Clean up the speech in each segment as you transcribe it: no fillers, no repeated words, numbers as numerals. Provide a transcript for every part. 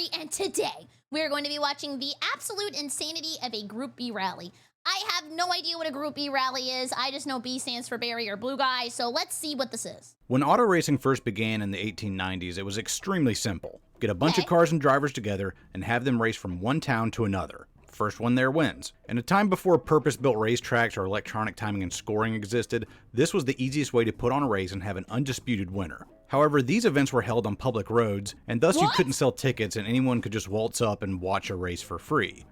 Berry, and today we're going to be watching the absolute insanity of a Group B rally. I have no idea what a Group B rally is. I just know B stands for Berry or Blue Guy, so let's see what this is. When auto racing first began in the 1890s, it was extremely simple. Get a bunch of cars and drivers together and have them race from one town to another. First one there wins. In a time before purpose-built racetracks or electronic timing and scoring existed, this was the easiest way to put on a race and have an undisputed winner. However, these events were held on public roads, and thus you couldn't sell tickets and anyone could just waltz up and watch a race for free.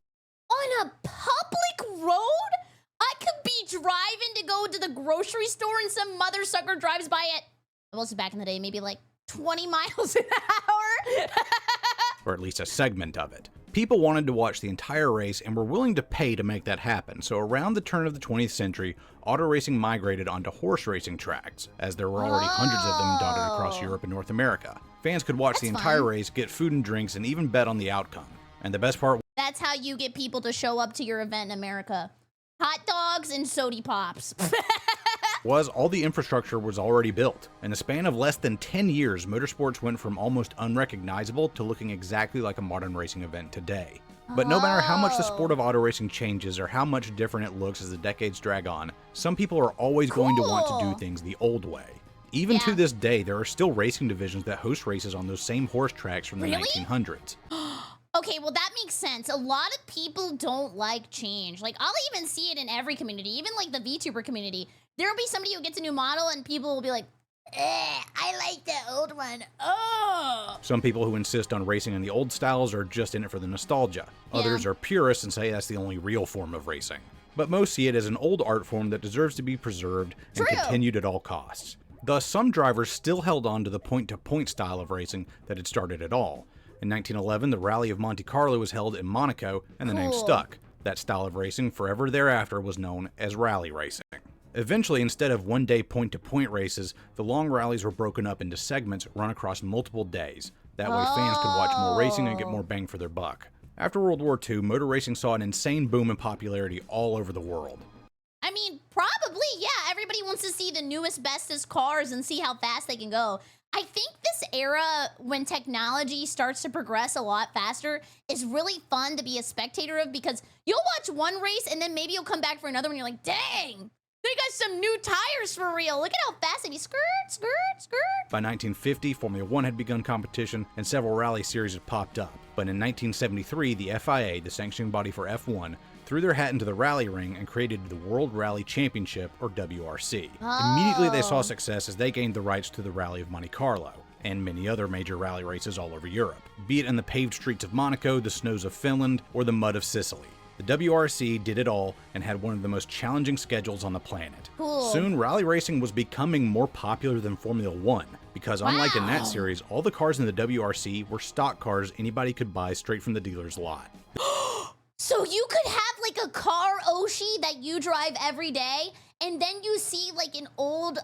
On a public road? I could be driving to go to the grocery store and some mother sucker drives by at, well, this is back in the day, maybe like 20 miles an hour? Or at least a segment of it. People wanted to watch the entire race and were willing to pay to make that happen, so around the turn of the 20th century, auto racing migrated onto horse racing tracks, as there were already hundreds of them dotted across Europe and North America. Fans could watch the entire race, get food and drinks, and even bet on the outcome. And the best part— that's how you get people to show up to your event in America. Hot dogs and sody pops. was all the infrastructure was already built. In the span of less than 10 years, motorsports went from almost unrecognizable to looking exactly like a modern racing event today. But no matter how much the sport of auto racing changes or how much different it looks as the decades drag on, some people are always going to want to do things the old way. Even to this day, there are still racing divisions that host races on those same horse tracks from the 1900s. Okay, well that makes sense. A lot of people don't like change. Like, I'll even see it in every community, even like the VTuber community. There'll be somebody who gets a new model and people will be like, I like the old one. Oh. Some people who insist on racing in the old styles are just in it for the nostalgia. Others are purists and say that's the only real form of racing. But most see it as an old art form that deserves to be preserved and continued at all costs. Thus, some drivers still held on to the point-to-point style of racing that had started it all. In 1911, the Rally of Monte Carlo was held in Monaco, and the name stuck. That style of racing forever thereafter was known as rally racing. Eventually, instead of one-day point-to-point races, the long rallies were broken up into segments run across multiple days. That way fans could watch more racing and get more bang for their buck. After World War II, motor racing saw an insane boom in popularity all over the world. I mean, probably, yeah. Everybody wants to see the newest, bestest cars and see how fast they can go. I think this era, when technology starts to progress a lot faster, is really fun to be a spectator of, because you'll watch one race and then maybe you'll come back for another one and you're like, dang, they got some new tires for real. Look at how fast they skirt, skirt, skirt. By 1950, Formula One had begun competition and several rally series had popped up. But in 1973, the FIA, the sanctioning body for F1, threw their hat into the rally ring and created the World Rally Championship, or WRC. Immediately they saw success as they gained the rights to the Rally of Monte Carlo, and many other major rally races all over Europe, be it in the paved streets of Monaco, the snows of Finland, or the mud of Sicily. The WRC did it all and had one of the most challenging schedules on the planet. Soon, rally racing was becoming more popular than Formula One, because unlike in that series, all the cars in the WRC were stock cars anybody could buy straight from the dealer's lot. So you could have like a car Oshi that you drive every day, and then you see like an old,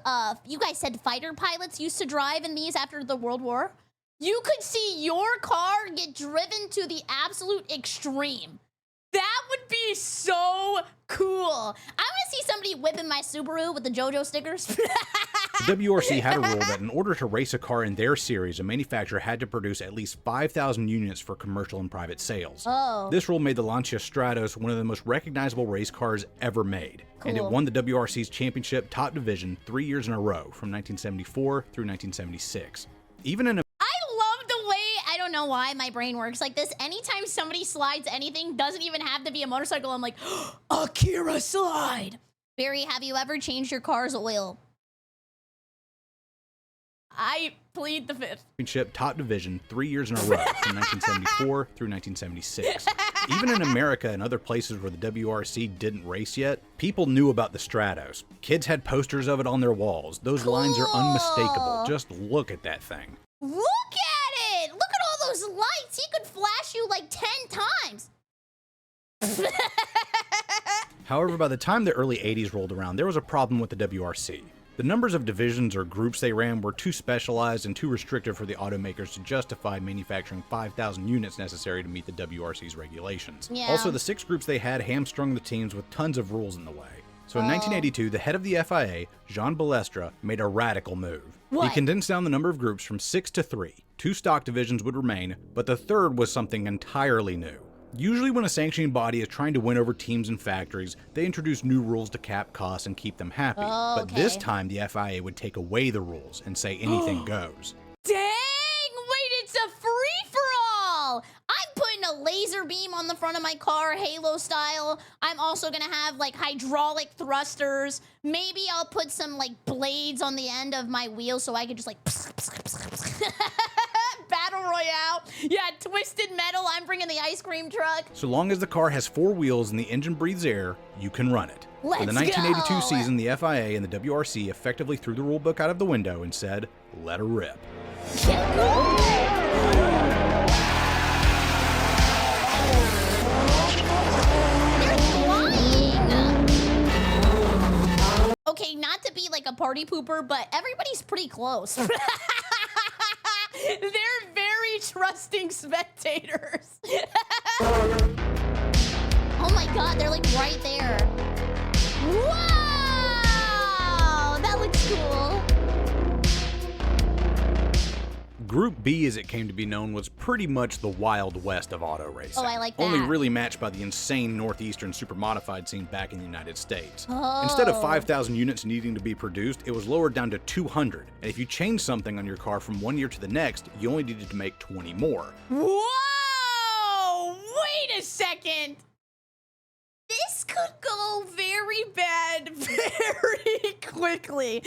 you guys said fighter pilots used to drive in these after the World War? You could see your car get driven to the absolute extreme. That would be so cool. I want to see somebody whipping my Subaru with the JoJo stickers. The WRC had a rule that in order to race a car in their series, a manufacturer had to produce at least 5,000 units for commercial and private sales. This rule made the Lancia Stratos one of the most recognizable race cars ever made. And it won the WRC's championship top division 3 years in a row, from 1974 through 1976. Even in a I don't know why my brain works like this. Anytime somebody slides anything, doesn't even have to be a motorcycle, I'm like, Akira slide. Berry, have you ever changed your car's oil? I plead the fifth. Championship top division 3 years in a row, from 1974 through 1976. Even in America and other places where the WRC didn't race yet, people knew about the Stratos. Kids had posters of it on their walls. Those lines are unmistakable. Just look at that thing. Look at it! Look at all those lights! He could flash you like 10 times! However, by the time the early 80s rolled around, there was a problem with the WRC. The numbers of divisions or groups they ran were too specialized and too restrictive for the automakers to justify manufacturing 5,000 units necessary to meet the WRC's regulations. Also, the 6 groups they had hamstrung the teams with tons of rules in the way. So in 1982, the head of the FIA, Jean Balestre, made a radical move. What? He condensed down the number of groups from 6 to 3. 2 stock divisions would remain, but the third was something entirely new. Usually when a sanctioning body is trying to win over teams and factories, they introduce new rules to cap costs and keep them happy. Oh, But this time, the FIA would take away the rules and say anything goes. Dang! Wait, it's a free-for-all! I'm putting a laser beam on the front of my car, Halo style. I'm also gonna have, like, hydraulic thrusters. Maybe I'll put some, like, blades on the end of my wheels so I can just, like... Battle Royale. Yeah, twisted metal. I'm bringing the ice cream truck. So long as the car has 4 wheels and the engine breathes air, you can run it. Let's For the 1982 go. season, the FIA and the WRC effectively threw the rulebook out of the window and said, let her rip. Okay, not to be like a party pooper, but everybody's pretty close. They're very trusting spectators. Oh my god, they're like right there. Wow! That looks cool. Group B, as it came to be known, was pretty much the Wild West of auto racing. Oh, I like that. Only really matched by the insane northeastern supermodified scene back in the United States. Oh. Instead of 5,000 units needing to be produced, it was lowered down to 200. And if you changed something on your car from one year to the next, you only needed to make 20 more. Whoa! Wait a second. This could go very bad very quickly.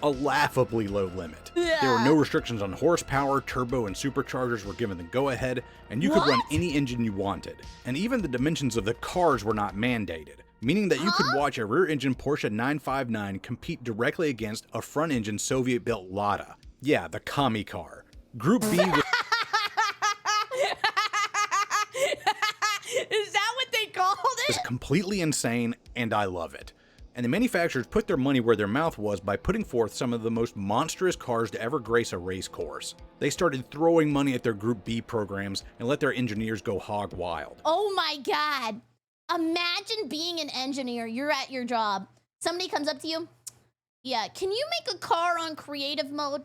A laughably low limit. Yeah. There were no restrictions on horsepower, turbo, and superchargers were given the go-ahead, and you could run any engine you wanted. And even the dimensions of the cars were not mandated, meaning that you could watch a rear-engine Porsche 959 compete directly against a front-engine Soviet-built Lada. Yeah, the commie car. Group B was... Is that what they called it? is completely insane, and I love it. And the manufacturers put their money where their mouth was by putting forth some of the most monstrous cars to ever grace a race course. They started throwing money at their Group B programs and let their engineers go hog wild. Oh my god. Imagine being an engineer. You're at your job. Somebody comes up to you. Yeah, can you make a car on creative mode?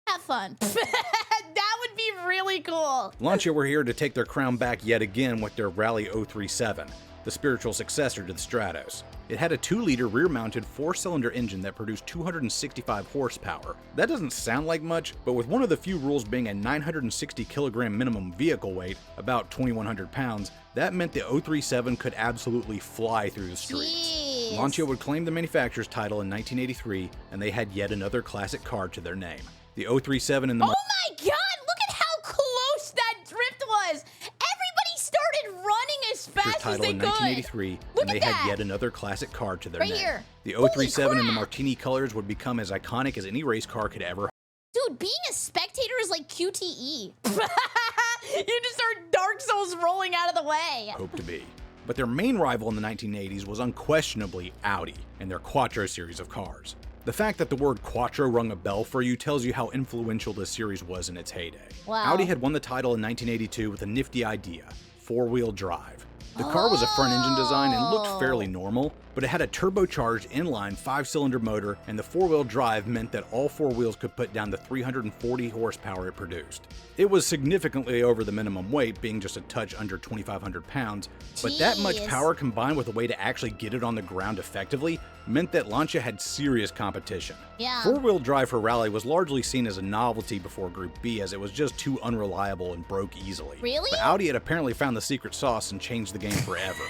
Have fun. That would be really cool. Lancia were here to take their crown back yet again with their Rally 037, the spiritual successor to the Stratos. It had a 2-liter rear-mounted 4-cylinder engine that produced 265 horsepower. That doesn't sound like much, but with one of the few rules being a 960 kilogram minimum vehicle weight, about 2,100 pounds, that meant the 037 could absolutely fly through the streets. Jeez. Lancia would claim the manufacturer's title in 1983, and they had yet another classic car to their name. The 037 and the... Oh my god, look at how close that drift was. Everybody started running as fast as title they in could. 1983, Look and they at that. had yet another classic car to their Right name. here. The Holy 037 in the crap. Martini colors would become as iconic as any race car could ever Dude, being a spectator is like QTE. You just start Dark Souls rolling out of the way. hope to be. But their main rival in the 1980s was unquestionably Audi and their Quattro series of cars. The fact that the word Quattro rung a bell for you tells you how influential this series was in its heyday. Wow. Audi had won the title in 1982 with a nifty idea: 4-wheel drive. The car was a front-engine design and looked fairly normal, but it had a turbocharged inline 5-cylinder motor, and the 4-wheel drive meant that all 4 wheels could put down the 340 horsepower it produced. It was significantly over the minimum weight, being just a touch under 2,500 pounds, but that much Jeez. power combined with a way to actually get it on the ground effectively meant that Lancia had serious competition. Yeah. 4-wheel drive for rally was largely seen as a novelty before Group B, as it was just too unreliable and broke easily. Really? But Audi had apparently found the secret sauce and changed the game forever.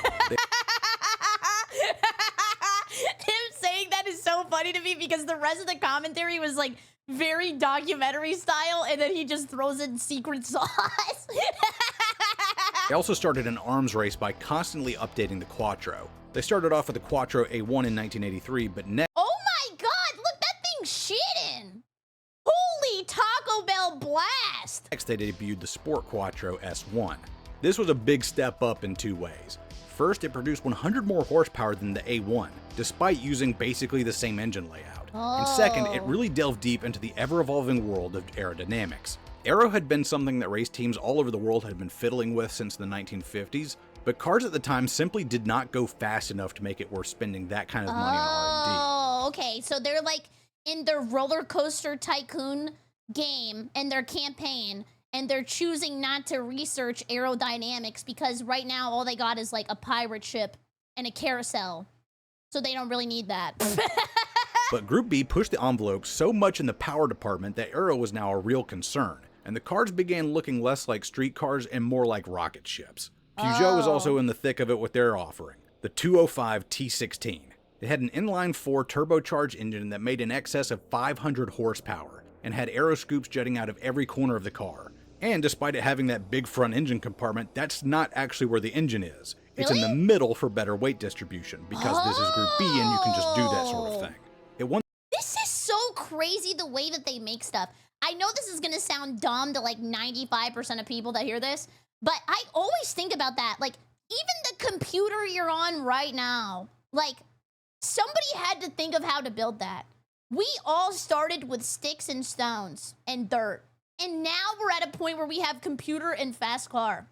Him saying that is so funny to me because the rest of the commentary was like very documentary style, and then he just throws in secret sauce. They also started an arms race by constantly updating the Quattro. They started off with the Quattro A1 in 1983, but next Oh my god, look, that thing's shitting. Holy Taco Bell blast. they debuted the Sport Quattro S1. This was a big step up in 2 ways. First, it produced 100 more horsepower than the A1, despite using basically the same engine layout. And second, it really delved deep into the ever-evolving world of aerodynamics. Aero had been something that race teams all over the world had been fiddling with since the 1950s, But cars at the time simply did not go fast enough to make it worth spending that kind of money on R&D. Oh, okay. So they're like in their roller coaster tycoon game and their campaign, and they're choosing not to research aerodynamics because right now all they got is like a pirate ship and a carousel. So they don't really need that. But Group B pushed the envelope so much in the power department that aero was now a real concern, and the cars began looking less like street cars and more like rocket ships. Peugeot was also in the thick of it with their offering, the 205 T16. It had an inline-4 turbocharged engine that made in excess of 500 horsepower, and had aero scoops jutting out of every corner of the car. And despite it having that big front engine compartment, that's not actually where the engine is. It's in the middle for better weight distribution, because this is Group B and you can just do that sort of thing. This is so crazy the way that they make stuff. I know this is gonna sound dumb to like 95% of people that hear this, but I always think about that. Like, even the computer you're on right now, like, somebody had to think of how to build that. We all started with sticks and stones and dirt. And now we're at a point where we have computer and fast car.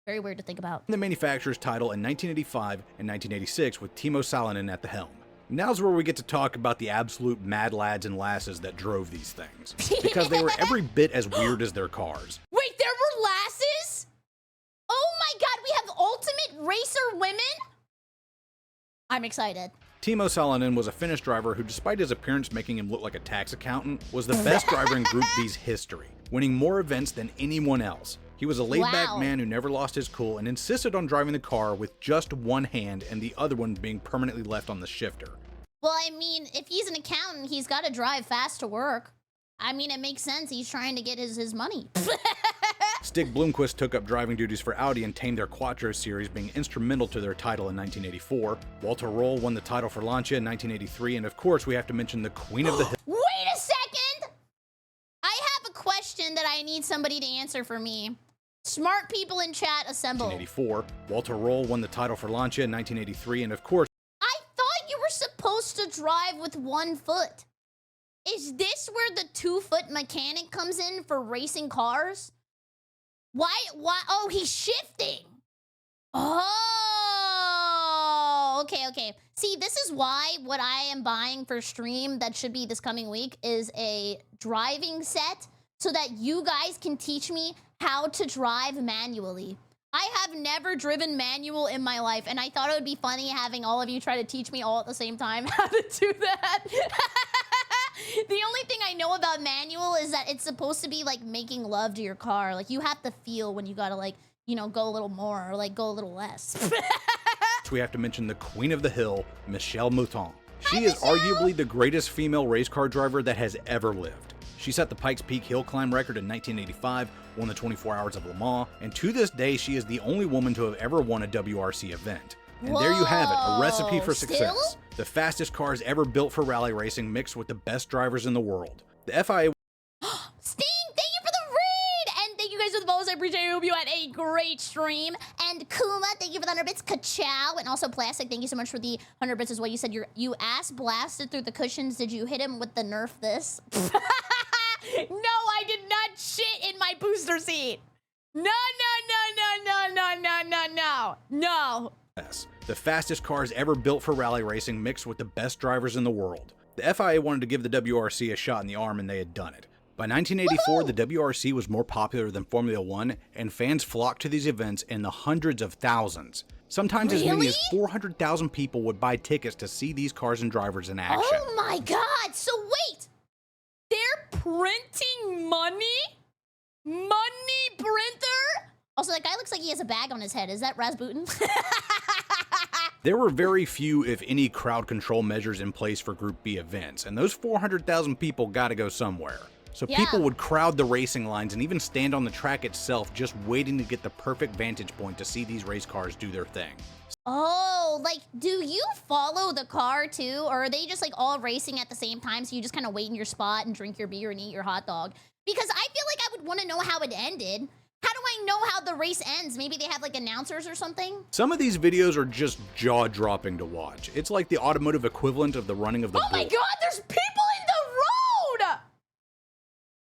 Very weird to think about. The manufacturer's title in 1985 and 1986 with Timo Salonen at the helm. Now's where we get to talk about the absolute mad lads and lasses that drove these things. Because they were every bit as weird as their cars. Wait, there were lasses? Oh my god, we have ultimate racer women? I'm excited. Timo Salonen was a Finnish driver who, despite his appearance making him look like a tax accountant, was the best driver in Group B's history, winning more events than anyone else. He was a laid-back man who never lost his cool and insisted on driving the car with just one hand and the other one being permanently left on the shifter. Well, I mean, if he's an accountant, he's got to drive fast to work. I mean, it makes sense. He's trying to get his money. Stig Blomqvist took up driving duties for Audi and tamed their Quattro series, being instrumental to their title in 1984. Walter Roll won the title for Lancia in 1983, and of course we have to mention the Queen of the Hill. Wait a second! I have a question that I need somebody to answer for me. Smart people in chat, assemble. 1984. Walter Roll won the title for Lancia in 1983, and of course... I thought you were supposed to drive with 1 foot. Is this where the 2-foot mechanic comes in for racing cars? Why? Oh, he's shifting. Oh, okay. See, this is why what I am buying for stream that should be this coming week is a driving set so that you guys can teach me how to drive manually. I have never driven manual in my life, and I thought it would be funny having all of you try to teach me all at the same time how to do that. The only thing I know about manual is that it's supposed to be like making love to your car. Like, you have to feel when you gotta, like, you know, go a little more or like go a little less. We have to mention the Queen of the Hill, Michelle Mouton. She is arguably the greatest female race car driver that has ever lived. She set the Pikes Peak hill climb record in 1985, won the 24 Hours of Le Mans, and to this day she is the only woman to have ever won a WRC event. And there you have it, a recipe for success. Still? The fastest cars ever built for rally racing mixed with the best drivers in the world. The FIA... Sting, thank you for the raid! And thank you guys for the follows. I appreciate it. I hope you had a great stream. And Kuma, thank you for the 100 bits. Ka-chow. And also Plastic, thank you so much for the 100 bits as well. You said you ass blasted through the cushions. Did you hit him with the Nerf this? No, I did not shit in my booster seat. No. The fastest cars ever built for rally racing mixed with the best drivers in the world. The FIA wanted to give the WRC a shot in the arm, and they had done it. By 1984, the WRC was more popular than Formula One, and fans flocked to these events in the hundreds of thousands. Sometimes as many as 400,000 people would buy tickets to see these cars and drivers in action. Oh my god, so wait! They're printing money? Money printer? Also, that guy looks like he has a bag on his head. Is that Rasputin? There were very few, if any, crowd control measures in place for Group B events, and those 400,000 people gotta go somewhere. So people would crowd the racing lines and even stand on the track itself just waiting to get the perfect vantage point to see these race cars do their thing. Oh, like, do you follow the car too? Or are they just like all racing at the same time, so you just kind of wait in your spot and drink your beer and eat your hot dog? Because I feel like I would want to know how it ended. How do I know how the race ends? Maybe they have like announcers or something? Some of these videos are just jaw-dropping to watch. It's like the automotive equivalent of the running of the bull. Oh my god, there's people in the road!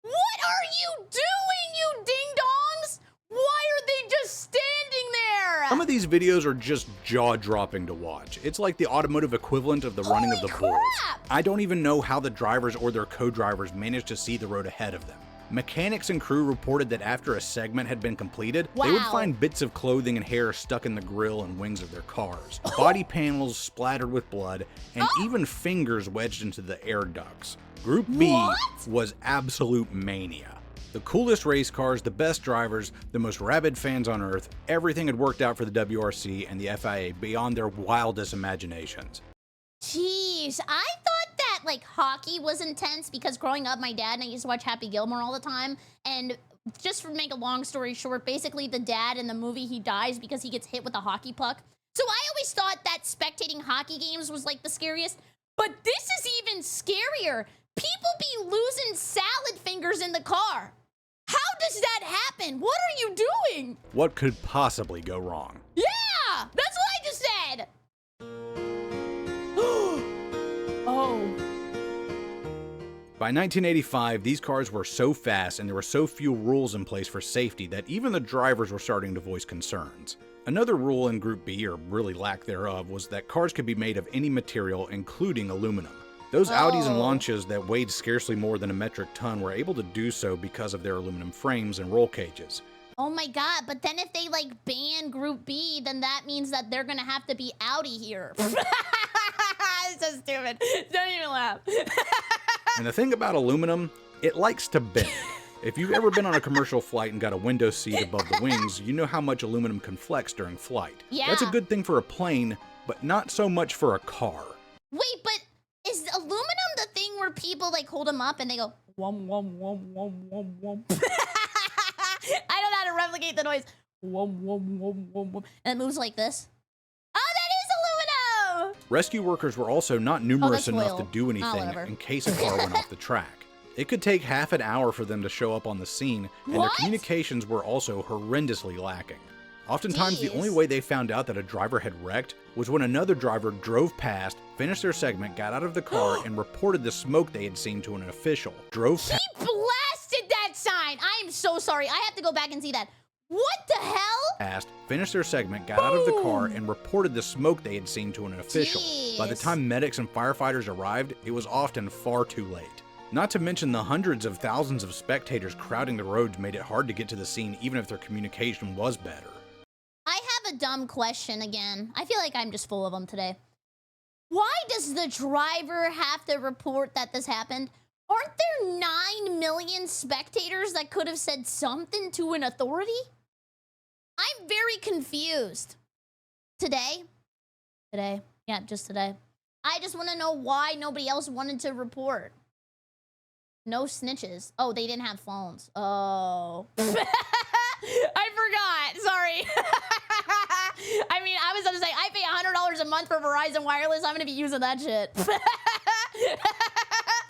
What are you doing, you ding-dongs? Why are they just standing there? Some of these these videos are just jaw-dropping to watch. It's like the automotive equivalent of the running of the bulls. I don't even know how the drivers or their co-drivers managed to see the road ahead of them. Mechanics and crew reported that after a segment had been completed, they would find bits of clothing and hair stuck in the grille and wings of their cars, body panels splattered with blood, and even fingers wedged into the air ducts. Group B was absolute mania. The coolest race cars, the best drivers, the most rabid fans on earth, everything had worked out for the WRC and the FIA beyond their wildest imaginations. Jeez, I thought that like hockey was intense because growing up, my dad and I used to watch Happy Gilmore all the time. And just to make a long story short, basically the dad in the movie, he dies because he gets hit with a hockey puck. So I always thought that spectating hockey games was like the scariest, but this is even scarier. People be losing salad fingers in the car. How does that happen? What are you doing? What could possibly go wrong? Yeah, that's what I just said. Oh. By 1985, these cars were so fast and there were so few rules in place for safety that even the drivers were starting to voice concerns. Another rule in Group B, or really lack thereof, was that cars could be made of any material, including aluminum. Those Audis and Lancias that weighed scarcely more than a metric ton were able to do so because of their aluminum frames and roll cages. Oh my god, but then if they like ban Group B, then that means that they're gonna have to be Audi here. It's so stupid. Don't even laugh. And the thing about aluminum, it likes to bend. If you've ever been on a commercial flight and got a window seat above the wings, you know how much aluminum can flex during flight. Yeah. That's a good thing for a plane, but not so much for a car. Wait, but is aluminum the thing where people like hold them up and they go wum wum wum wum wum wum? I don't know how to replicate the noise. Wum wum wum wum wum, and it moves like this. Oh, that is aluminum! Rescue workers were also not numerous enough oil. to do anything in case a car went off the track. It could take half an hour for them to show up on the scene, and their communications were also horrendously lacking. Oftentimes, the only way they found out that a driver had wrecked was when another driver drove past, finished their segment, got out of the car, and reported the smoke they had seen to an official. He blasted that sign! I am so sorry. I have to go back and see that. What the hell? Finished their segment, got out of the car, and reported the smoke they had seen to an official. By the time medics and firefighters arrived, it was often far too late. Not to mention the hundreds of thousands of spectators crowding the roads made it hard to get to the scene even if their communication was better. I have a dumb question again. I feel like I'm just full of them today. Why does the driver have to report that this happened? Aren't there 9 million spectators that could have said something to an authority? I'm very confused. Today? Yeah, just today. I just want to know why nobody else wanted to report. No snitches. Oh, they didn't have phones. Oh. I forgot. Sorry. I mean, I was going to say, I pay $100 a month for Verizon Wireless. I'm going to be using that shit.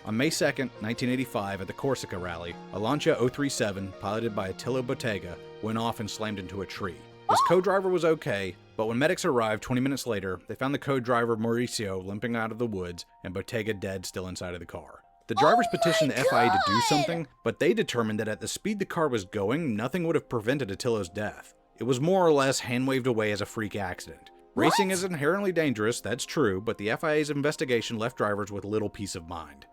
On May 2nd, 1985, at the Corsica rally, a Lancia 037, piloted by Attilio Bottega, went off and slammed into a tree. His co-driver was okay, but when medics arrived 20 minutes later, they found the co-driver Mauricio limping out of the woods and Bottega dead still inside of the car. The drivers petitioned the FIA to do something, but they determined that at the speed the car was going, nothing would have prevented Attilio's death. It was more or less hand-waved away as a freak accident. Racing is inherently dangerous, that's true, but the FIA's investigation left drivers with little peace of mind.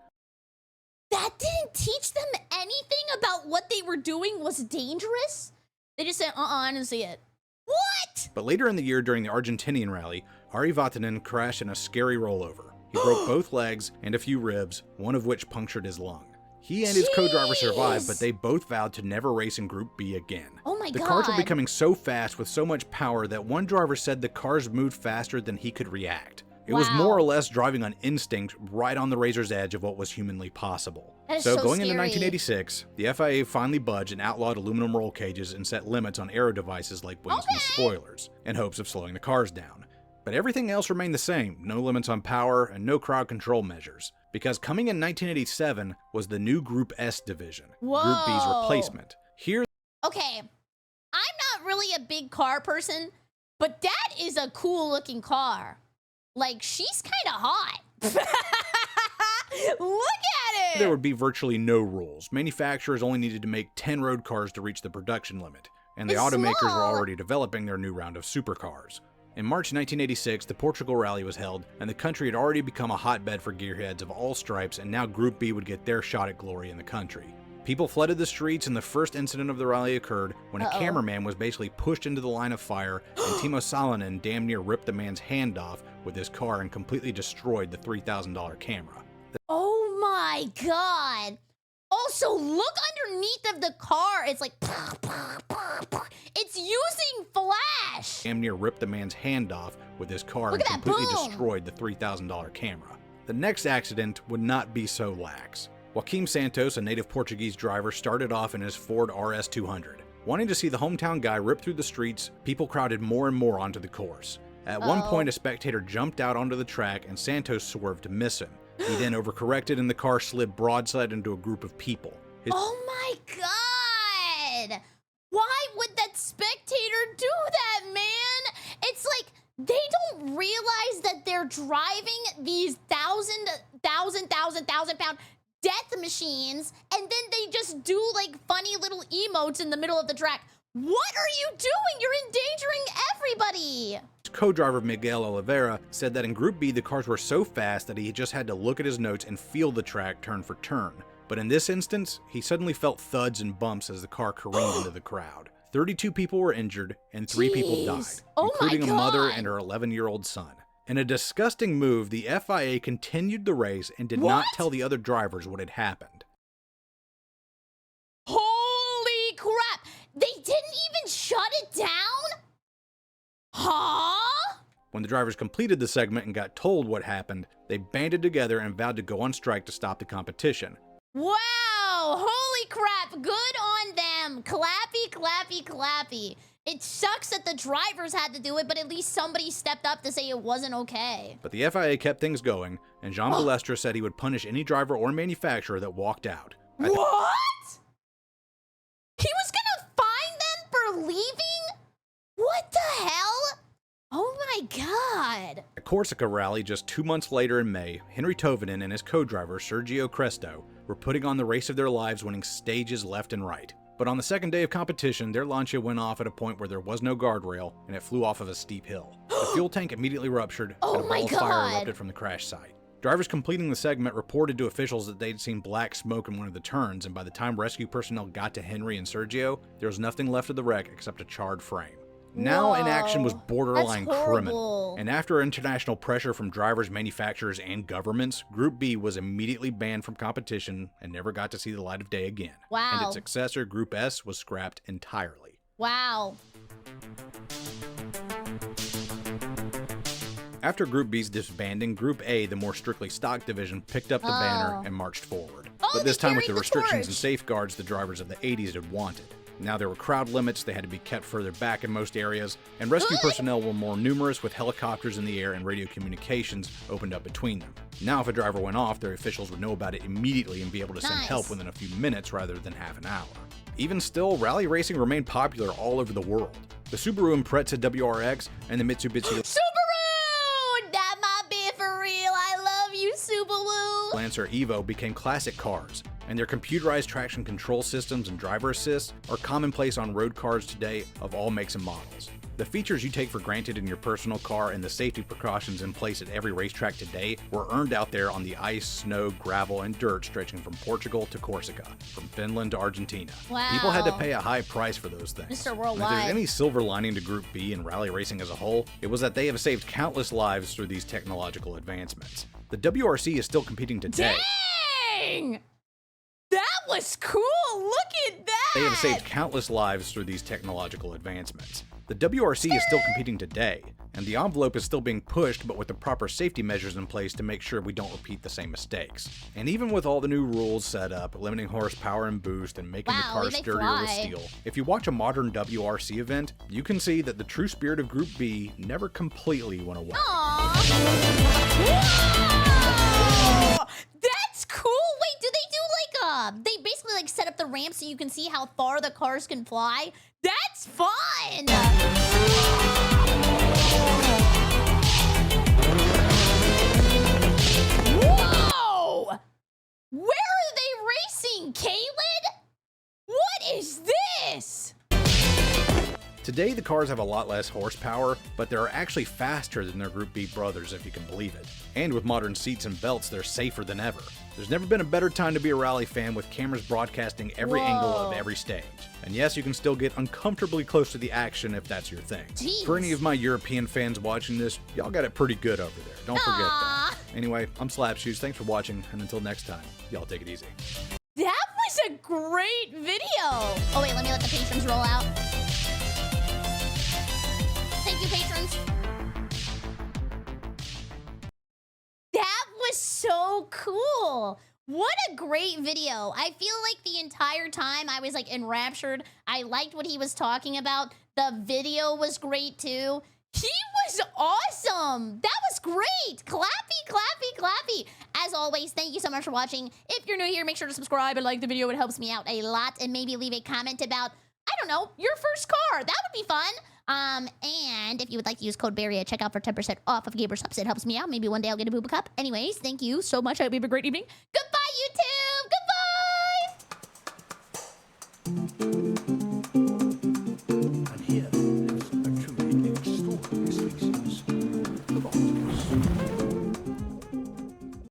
That didn't teach them anything about what they were doing was dangerous? They just said, I didn't see it. What? But later in the year during the Argentinian rally, Ari Vatanen crashed in a scary rollover. He broke both legs and a few ribs, one of which punctured his lung. He and his co-driver survived, but they both vowed to never race in Group B again. Oh my God. The cars were becoming so fast with so much power that one driver said the cars moved faster than he could react. It was more or less driving on instinct right on the razor's edge of what was humanly possible. So going into 1986, the FIA finally budged and outlawed aluminum roll cages and set limits on aero devices like wings and spoilers, in hopes of slowing the cars down. But everything else remained the same, no limits on power and no crowd control measures. Because coming in 1987 was the new Group S division, Group B's replacement. Here, okay, I'm not really a big car person, but that is a cool looking car. Like, she's kind of hot. Look at it! there would be virtually no rules. Manufacturers only needed to make 10 road cars to reach the production limit. and the It's automakers were small. already developing their new round of supercars. In March 1986, the Portugal Rally was held, and the country had already become a hotbed for gearheads of all stripes, and now Group B would get their shot at glory in the country. People flooded the streets, and the first incident of the rally occurred when a cameraman was basically pushed into the line of fire, and Timo Salonen damn near ripped the man's hand off with his car and completely destroyed the $3,000 camera. Oh my god. Also, look underneath of the car. It's like, it's using flash. Damn near ripped the man's hand off with his car Look and at that, completely boom. destroyed the $3,000 camera. The next accident would not be so lax. Joaquim Santos, a native Portuguese driver, started off in his Ford RS200. Wanting to see the hometown guy rip through the streets, people crowded more and more onto the course. At one point, a spectator jumped out onto the track and Santos swerved to miss him. He then overcorrected and the car slid broadside into a group of people. Oh my god! Why would that spectator do that, man? It's like they don't realize that they're driving these thousand pound death machines, and then they just do like funny little emotes in the middle of the track. What are you doing? You're endangering everybody. Co-driver Miguel Oliveira said that in Group B the cars were so fast that he just had to look at his notes and feel the track turn for turn. But in this instance, he suddenly felt thuds and bumps as the car careened into the crowd. 32 people were injured and 3 people died, including a mother and her 11-year-old son. In a disgusting move, the FIA continued the race and did not tell the other drivers what had happened. Holy crap! They didn't even shut it down? Huh? When the drivers completed the segment and got told what happened, they banded together and vowed to go on strike to stop the competition. Wow! Holy crap! Good on them! Clappy, clappy, clappy. It sucks that the drivers had to do it, but at least somebody stepped up to say it wasn't okay. But the FIA kept things going, and Jean Balestre said he would punish any driver or manufacturer that walked out. What? He was gonna fine them for leaving? What the hell? Oh my god. At Corsica Rally just 2 months later in May, Henry Tovinen and his co-driver Sergio Cresto were putting on the race of their lives, winning stages left and right. But on the second day of competition, their Lancia went off at a point where there was no guardrail, and it flew off of a steep hill. The fuel tank immediately ruptured, and a ball of fire erupted from the crash site. Drivers completing the segment reported to officials that they'd seen black smoke in one of the turns, and by the time rescue personnel got to Henry and Sergio, there was nothing left of the wreck except a charred frame. Now inaction was borderline criminal, and after international pressure from drivers, manufacturers, and governments, Group B was immediately banned from competition and never got to see the light of day again. Wow. And its successor, Group S, was scrapped entirely. Wow. After Group B's disbanding, Group A, the more strictly stock division, picked up the banner and marched forward. But this time with the restrictions and safeguards the drivers of the 80s had wanted. Now there were crowd limits, they had to be kept further back in most areas, and rescue personnel were more numerous with helicopters in the air and radio communications opened up between them. Now if a driver went off, their officials would know about it immediately and be able to send help within a few minutes rather than half an hour. Even still, rally racing remained popular all over the world. The Subaru Impreza WRX and the Mitsubishi Subaru! That might be for real. I love you, Subaru. Lancer Evo became classic cars, and their computerized traction control systems and driver assist are commonplace on road cars today of all makes and models. The features you take for granted in your personal car and the safety precautions in place at every racetrack today were earned out there on the ice, snow, gravel, and dirt stretching from Portugal to Corsica, from Finland to Argentina. Wow. People had to pay a high price for those things. Mr. And Worldwide. if there's any silver lining to Group B and rally racing as a whole, it was that they have saved countless lives through these technological advancements. The WRC is still competing today. Dang! That was cool! Look at that! They have saved countless lives through these technological advancements. The WRC is still competing today, and the envelope is still being pushed, but with the proper safety measures in place to make sure we don't repeat the same mistakes. And even with all the new rules set up, limiting horsepower and boost, and making the car sturdier with steel, if you watch a modern WRC event, you can see that the true spirit of Group B never completely went away. Aww. Whoa! That's cool! Wait, do they do like they basically like set up the ramp so you can see how far the cars can fly? That's fun! Whoa! Where are they racing, Caleb? What is this? Today, the cars have a lot less horsepower, but they're actually faster than their Group B brothers, if you can believe it. And with modern seats and belts, they're safer than ever. There's never been a better time to be a rally fan with cameras broadcasting every angle of every stage. And yes, you can still get uncomfortably close to the action if that's your thing. Jeez. For any of my European fans watching this, y'all got it pretty good over there. Don't forget that. Anyway, I'm S1apSh0es. Thanks for watching, and until next time, y'all take it easy. That was a great video. Oh wait, let me let the patrons roll out. Thank you, patrons. That was so cool. What a great video. I feel like the entire time I was like enraptured. I liked what he was talking about. The video was great too. He was awesome. That was great. Clappy, clappy, clappy. As always, thank you so much for watching. If you're new here, make sure to subscribe and like the video. It helps me out a lot. And maybe leave a comment about, I don't know, your first car. That would be fun. And if you would like to use code Berry at checkout for 10% off of Gamer Subs, it helps me out. Maybe one day I'll get a booba cup. Anyways, thank you so much. I hope you have a great evening. Goodbye, YouTube. Goodbye.